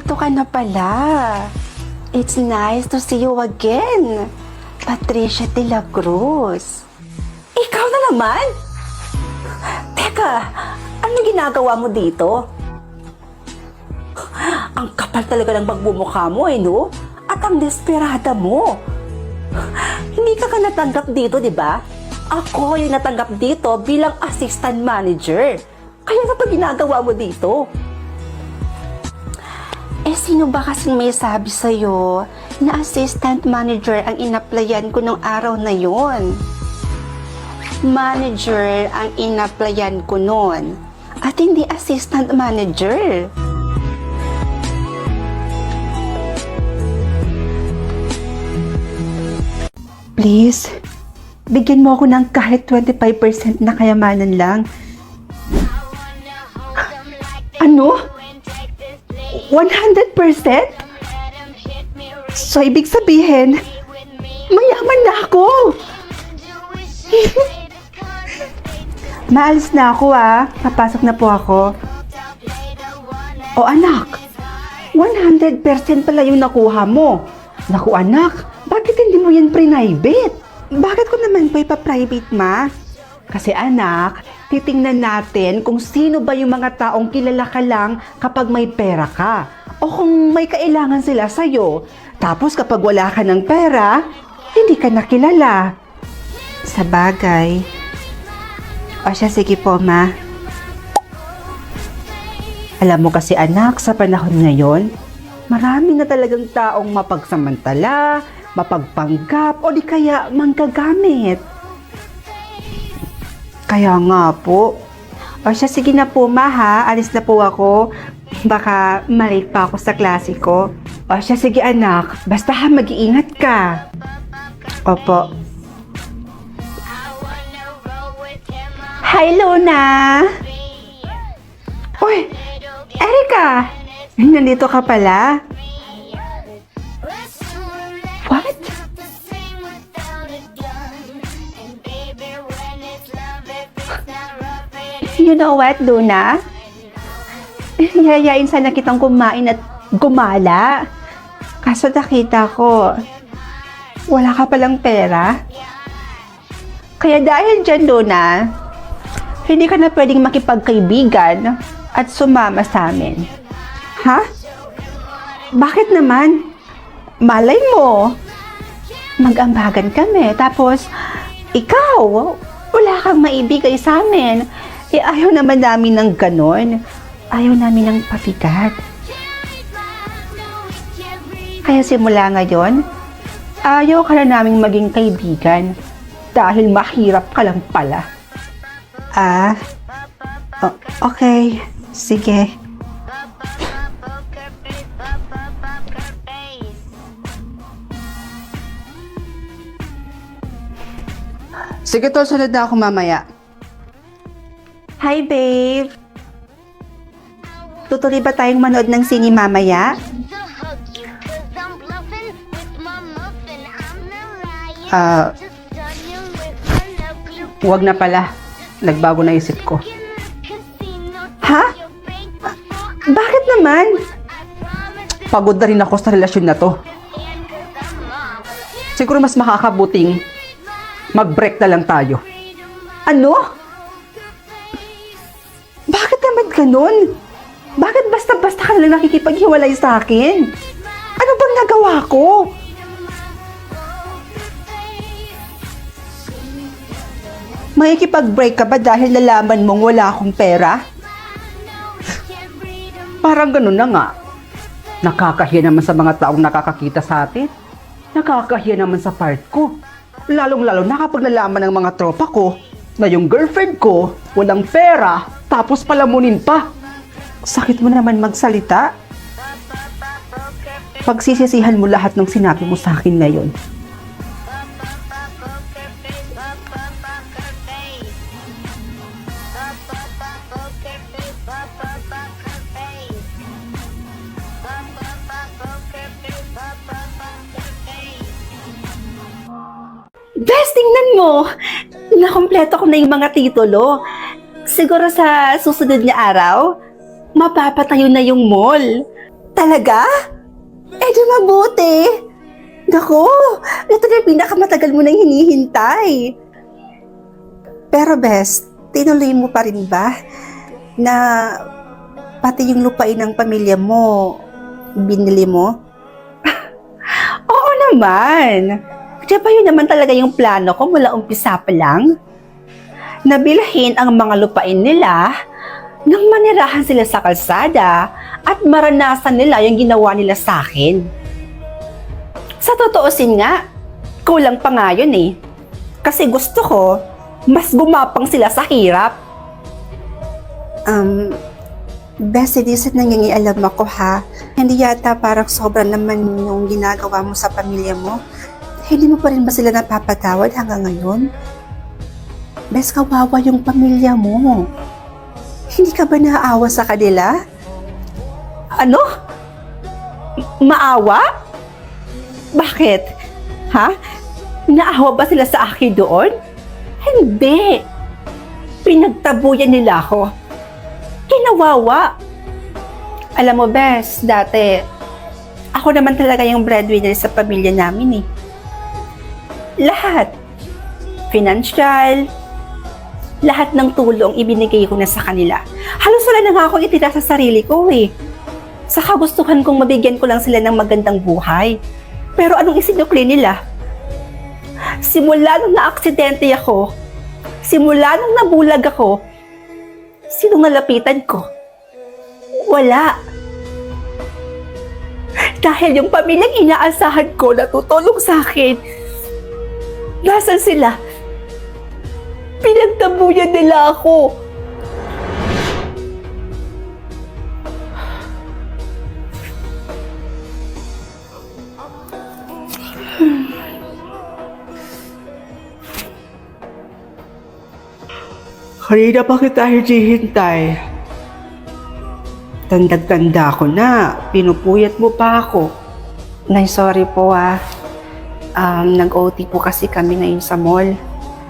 Nandito ka na pala. It's nice to see you again, Patricia de la Cruz. Ikaw na naman? Teka, anong ginagawa mo dito? Ang kapal talaga ng pagmumukha mo no? At ang desperada mo. Hindi ka natanggap dito, di ba? Ako yung natanggap dito bilang assistant manager. Kaya ano ba ginagawa mo dito? Sino ba kasing may sabi sa'yo na assistant manager ang inaplayan ko nung araw na yon? Manager ang inaplayan ko noon at hindi assistant manager. Please, bigyan mo ako ng kahit 25% na kayamanan lang. Ano? 100%? So, ibig sabihin, mayaman na ako. Maalis na ako Papasok na po ako. O anak, 100% pala yung nakuha mo. Naku anak, bakit hindi mo yan private? Bakit ko naman po ipa-private ma? Kasi anak, titingnan natin kung sino ba yung mga taong kilala ka lang kapag may pera ka. O kung may kailangan sila sa'yo. Tapos kapag wala ka ng pera, hindi ka nakilala. Sa bagay. O siya, sige po ma. Alam mo kasi anak, sa panahon ngayon, marami na talagang taong mapagsamantala, mapagpanggap, o di kaya manggagamit. Kaya nga po. O siya, sige na po ma alis na po ako. Baka malate pa ako sa klase ko. O siya, sige anak, basta mag-iingat ka. Opo. Hi Luna! Uy, Erica! Nandito ka pala? What? You know what, Luna? Yayain sana kitang kumain at gumala. Kaso nakita ko, wala ka palang pera. Kaya dahil dyan, Luna, hindi ka na pwedeng makipagkaibigan at sumama sa amin. Ha? Bakit naman? Malay mo, mag-ambagan kami. Tapos, ikaw, wala kang maibigay sa amin. Ayaw naman namin ng ganon. Ayaw namin ng pabigat. Kaya simula ngayon, ayaw ka na naming maging kaibigan. Dahil mahirap ka lang pala. Okay. Sige. Sige tol, sunod na ako mamaya. Hi, babe. Tutuloy ba tayong manood ng sine mamaya? Wag na pala. Nagbago na isip ko. Ha? Bakit naman? Pagod na rin ako sa relasyon na to. Siguro mas makakabuting mag-break na lang tayo. Ano? Bakit naman ganun? Bakit basta-basta ka lang nakikipaghiwalay sa akin? Ano bang nagawa ko? Makikipag-break ka ba dahil nalaman mong wala akong pera? Parang ganun na nga. Nakakahiya naman sa mga taong nakakakita sa atin. Nakakahiya naman sa part ko. Lalong-lalo na kapag nalaman ng mga tropa ko na yung girlfriend ko walang pera tapos palamunin pa. Sakit mo naman magsalita. Pagsisisihan mo lahat ng sinabi mo sa akin ngayon. Best, tingnan mo! Nakompleto ko na yung mga titulo. Siguro sa susunod na araw, mapapatayo na yung mall. Talaga? Di mabuti. Naku, ito na yung pinakamatagal mo nang hinihintay. Pero best, tinuloy mo pa rin ba na pati yung lupain ng pamilya mo, binili mo? Oo naman. Di ba yun naman talaga yung plano ko mula umpisa pa lang? Nabilhin ang mga lupain nila nang manirahan sila sa kalsada at maranasan nila yung ginawa nila sa akin. Sa totoosin nga, kulang pa nga yun eh. Kasi gusto ko, mas gumapang sila sa hirap. Best, hindi sa nangingialam ako ha. Hindi yata parang sobra naman yung ginagawa mo sa pamilya mo. Hindi mo pa rin ba sila napapatawad hanggang ngayon? Best, kawawa yung pamilya mo. Hindi ka ba naaawa sa kanila? Ano? Maawa? Bakit? Ha? Naawa ba sila sa akin doon? Hindi. Pinagtabuyan nila ako. Kinawawa. Alam mo, Bes, dati, ako naman talaga yung breadwinner sa pamilya namin eh. Lahat. Financial, lahat ng tulong ibinigay ko na sa kanila. Halos wala na nga ako itira sa sarili ko eh. Sa kagustuhan kong mabigyan ko lang sila ng magandang buhay. Pero anong isinukli nila? Simula nung na-aksidente ako, simula nung nabulag ako, sinong nalapitan ko? Wala. Dahil yung pamilyang inaasahan ko na tutulong sa akin, nasan sila? Pinagtabuyan nila ako. Kanina pa kita hinihintay. Tanda-tanda ko na, pinupuyat mo pa ako. Nay, sorry po ah. Nag-OT po kasi kami ngayon sa mall.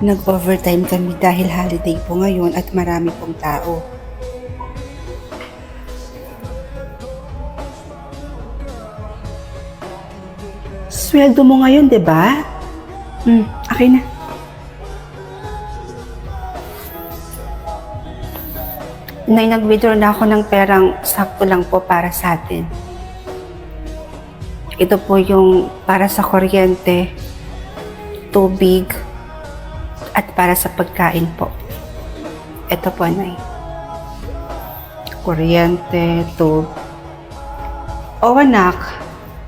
Nag-overtime kami dahil holiday po ngayon at marami pong tao. Sweldo mo ngayon, di ba? Okay na. Nay, nag-withdraw na ako ng perang sakto lang po para sa atin. Ito po yung para sa kuryente, tubig, at para sa pagkain po. Ito po, Nay. Kuryente, tubig. O anak,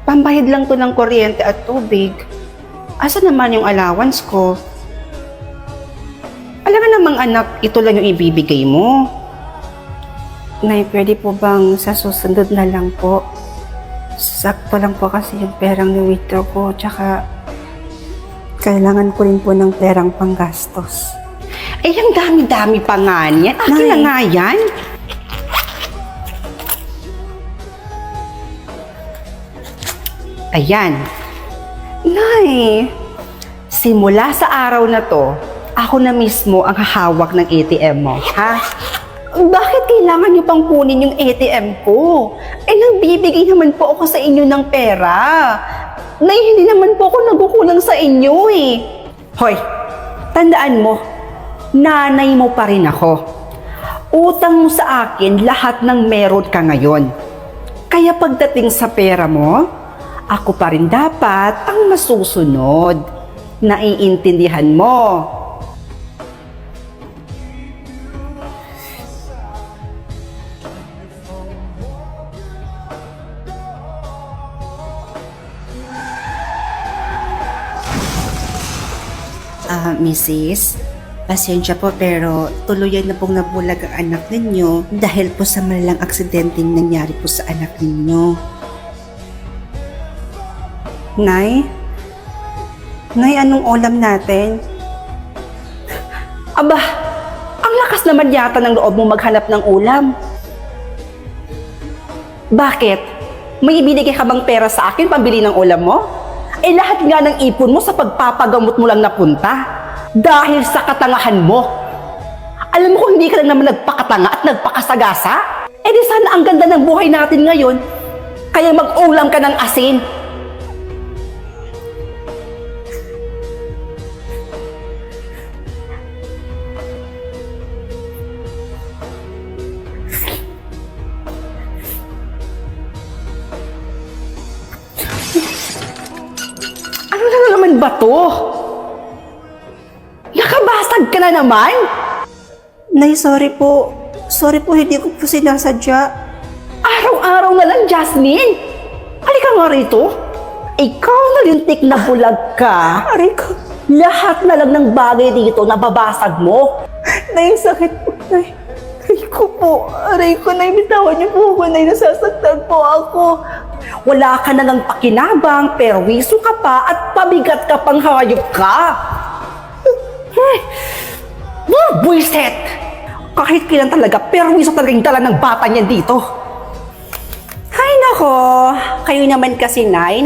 pambayad lang to ng kuryente at tubig. Asa naman yung allowance ko? Alam mo namang anak, ito lang yung ibibigay mo. Nay, pwede po bang sa susunod na lang po? Sakto lang po kasi yung perang na-withdraw ko, tsaka kailangan ko rin po ng perang panggastos. Ang dami-dami pa nga niyan. Akin na nga yan. Ayan. Nay, Simula sa araw na to, ako na mismo ang hahawak ng ATM mo, ha? bakit kailangan niyo pang kunin yung ATM ko? Nagbibigay naman po ako sa inyo ng pera. Nay, hindi naman po ako nagkukulang sa inyo eh. Hoy, tandaan mo, nanay mo pa rin ako. Utang mo sa akin lahat ng meron ka ngayon. Kaya pagdating sa pera mo, ako pa rin dapat ang masusunod. Naiintindihan mo. Mrs., pasensya po pero tuluyan na pong nabulag ang anak ninyo dahil po sa malalang aksidenteng nangyari po sa anak ninyo. Nay? Nay, anong ulam natin? Aba, ang lakas naman yata ng loob mo maghanap ng ulam. Bakit? May ibinigay ka bang pera sa akin pambili ng ulam mo? Lahat nga ng ipon mo sa pagpapagamot mo lang napunta. Dahil sa katangahan mo. Alam mo kung hindi ka lang naman nagpakatanga at nagpakasagasa? Di sana ang ganda ng buhay natin ngayon. Kaya mag-ulam ka ng asin. Ano na naman ba to? Nakabasag ka na naman? Nay, sorry po. Sorry po, hindi ko po sinasadya. Araw-araw na lang, Jasmine. Halika nga rito. Ikaw na lintik na bulag ka. Aray ko. Lahat na lang ng bagay dito nababasag mo. Nay, ang sakit po, Nay. Aray ko po. Aray ko, Nay. Bitawan niyo po ako, Nay. Nasasaktan po ako. Wala ka na ng pakinabang, perwiso ka pa at pabigat ka pang hayop ka. Buiset! Kahit kailan talaga, perwiso talaga yung dala ng bata niya dito. Hay nako. Kayo naman kasi, Nay.